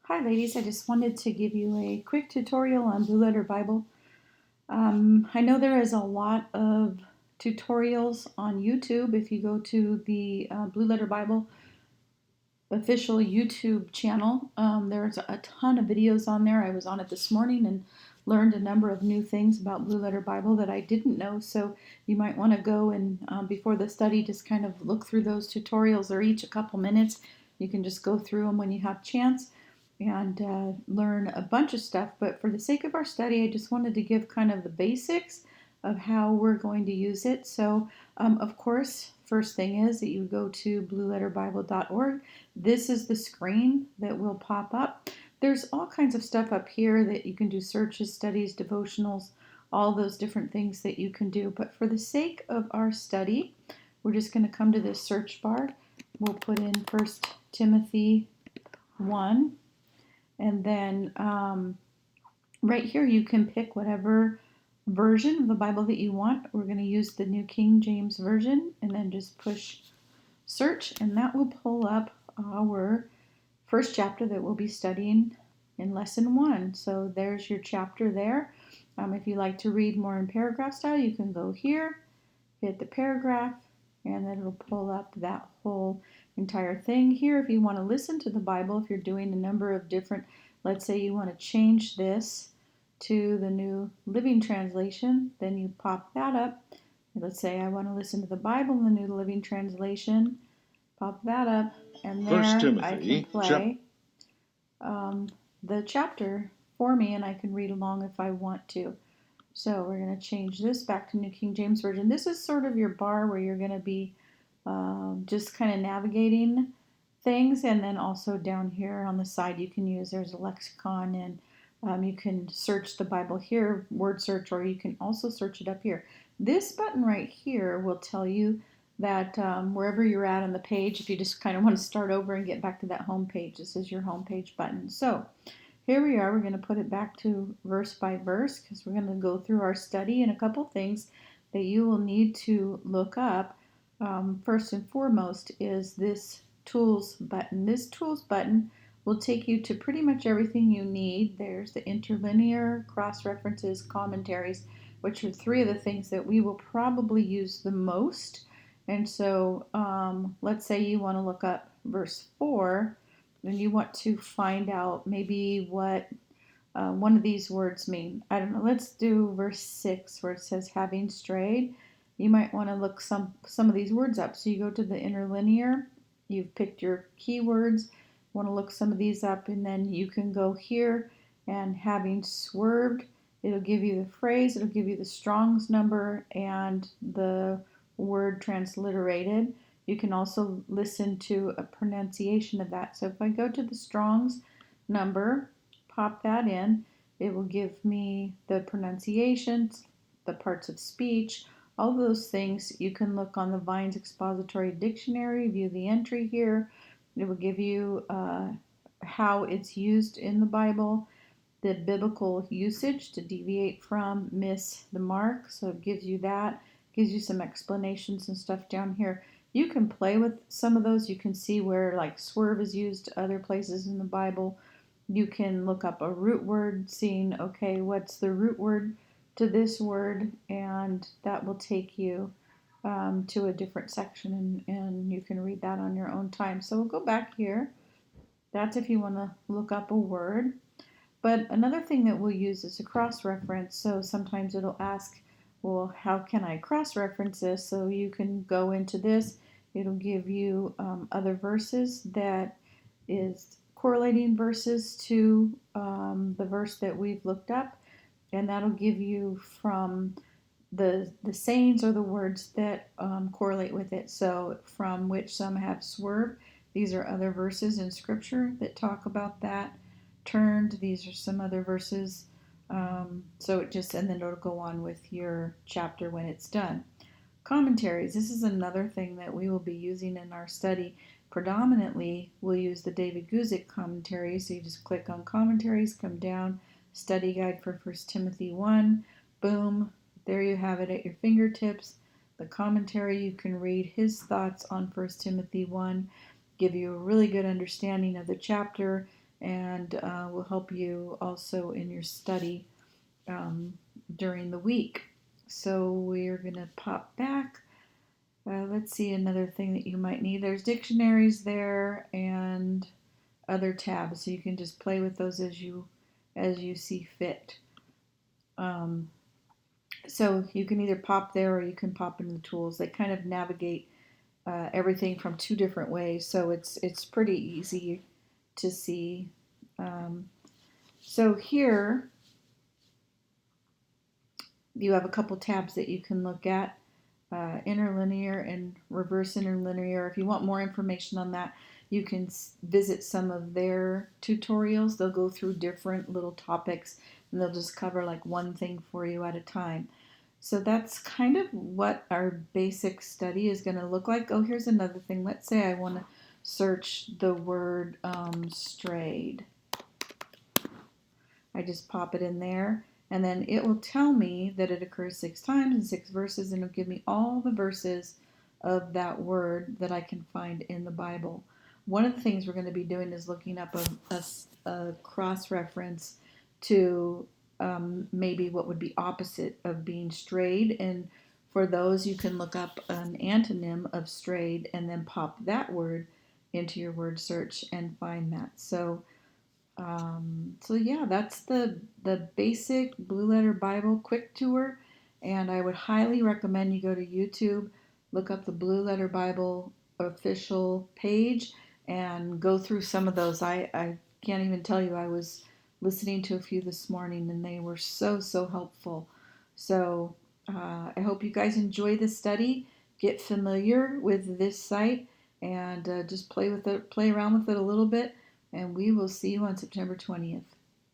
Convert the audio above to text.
Hi ladies, I just wanted to give you a quick tutorial on Blue Letter Bible. I know there is a lot of tutorials on YouTube. If you go to the Blue Letter Bible official YouTube channel, there's a ton of videos on there. I was on it this morning and learned a number of new things about Blue Letter Bible that I didn't know. So you might want to go and before the study just kind of look through those tutorials. They're each a couple minutes. You can just go through them when you have a chance and learn a bunch of stuff. But for the sake of our study, I just wanted to give kind of the basics of how we're going to use it. So, of course, first thing is that you go to blueletterbible.org. This is the screen that will pop up. There's all kinds of stuff up here that you can do: searches, studies, devotionals, all those different things that you can do. But for the sake of our study, we're just going to come to this search bar. We'll put in 1 Timothy 1. And then right here you can pick whatever version of the Bible that you want. We're going to use the New King James Version and then just push search, and that will pull up our first chapter that we'll be studying in lesson 1. So there's your chapter there. If you like to read more in paragraph style, you can go here, hit the paragraph, and then it'll pull up that whole entire thing. Here, if you want to listen to the Bible, if you're doing a number of different, let's say you want to change this to the New Living Translation, then you pop that up. Let's say I want to listen to the Bible in the New Living Translation, pop that up, and there I can play the chapter for me, and I can read along if I want to. So we're going to change this back to New King James Version. This is sort of your bar where you're going to be just kind of navigating things, and then also down here on the side you can use, there's a lexicon, and you can search the Bible here, word search, or you can also search it up here. This button right here will tell you that wherever you're at on the page, if you just kind of want to start over and get back to that home page, this is your home page button. So here we are. We're going to put it back to verse by verse because we're going to go through our study, and a couple things that you will need to look up. First and foremost is this tools button. This tools button will take you to pretty much everything you need. There's the interlinear, cross references, commentaries, which are 3 of the things that we will probably use the most. And so let's say you want to look up verse 4 and you want to find out maybe what one of these words mean. I don't know. Let's do verse 6 where it says having strayed. You might want to look some of these words up. So you go to the interlinear. You've picked your keywords. Want to look some of these up, and then you can go here and having swerved. It'll give you the phrase. It'll give you the Strong's number and the word transliterated. You can also listen to a pronunciation of that. So if I go to the Strong's number, pop that in, it will give me the pronunciations, the parts of speech, all those things. You can look on the Vine's Expository Dictionary, view the entry here. It will give you how it's used in the Bible, the biblical usage to deviate from, miss the mark. So it gives you that, gives you some explanations and stuff down here. You can play with some of those. You can see where like swerve is used other places in the Bible. You can look up a root word, seeing, okay, what's the root word to this word, and that will take you to a different section, and you can read that on your own time. So we'll go back here. That's if you want to look up a word. But another thing that we'll use is a cross-reference. So sometimes it'll ask, well, how can I cross-reference this? So you can go into this. It'll give you other verses that is correlating verses to the verse that we've looked up, and that'll give you from the sayings or the words that correlate with it. So from which some have swerved. These are other verses in Scripture that talk about that. Turned. These are some other verses. So it just, and then it'll go on with your chapter when it's done. Commentaries. This is another thing that we will be using in our study. Predominantly, we'll use the David Guzik commentary. So you just click on commentaries, come down, study guide for 1 Timothy 1. Boom. There you have it at your fingertips. The commentary, you can read his thoughts on 1 Timothy 1, give you a really good understanding of the chapter, and will help you also in your study um, during the week. So we're going to pop back. Let's see another thing that you might need. There's dictionaries there and other tabs, so you can just play with those as you see fit. Um, so you can either pop there or you can pop into the tools. They kind of navigate everything from two different ways, so it's pretty easy to see. Um, so here you have a couple tabs that you can look at. Interlinear and reverse interlinear. If you want more information on that, you can visit some of their tutorials. They'll go through different little topics and they'll just cover like one thing for you at a time. So that's kind of what our basic study is going to look like. Oh, here's another thing. Let's say I want to search the word strayed. I just pop it in there, and then it will tell me that it occurs 6 times in 6 verses, and it'll give me all the verses of that word that I can find in the Bible. One of the things we're going to be doing is looking up a cross reference to maybe what would be opposite of being strayed. And for those, you can look up an antonym of strayed and then pop that word into your word search and find that. So yeah, that's the basic Blue Letter Bible quick tour, and I would highly recommend you go to YouTube, look up the Blue Letter Bible official page, and go through some of those. I can't even tell you. I was listening to a few this morning, and they were so helpful. So I hope you guys enjoy the study. Get familiar with this site, and just play with it, play around with it a little bit, and we will see you on September 20th.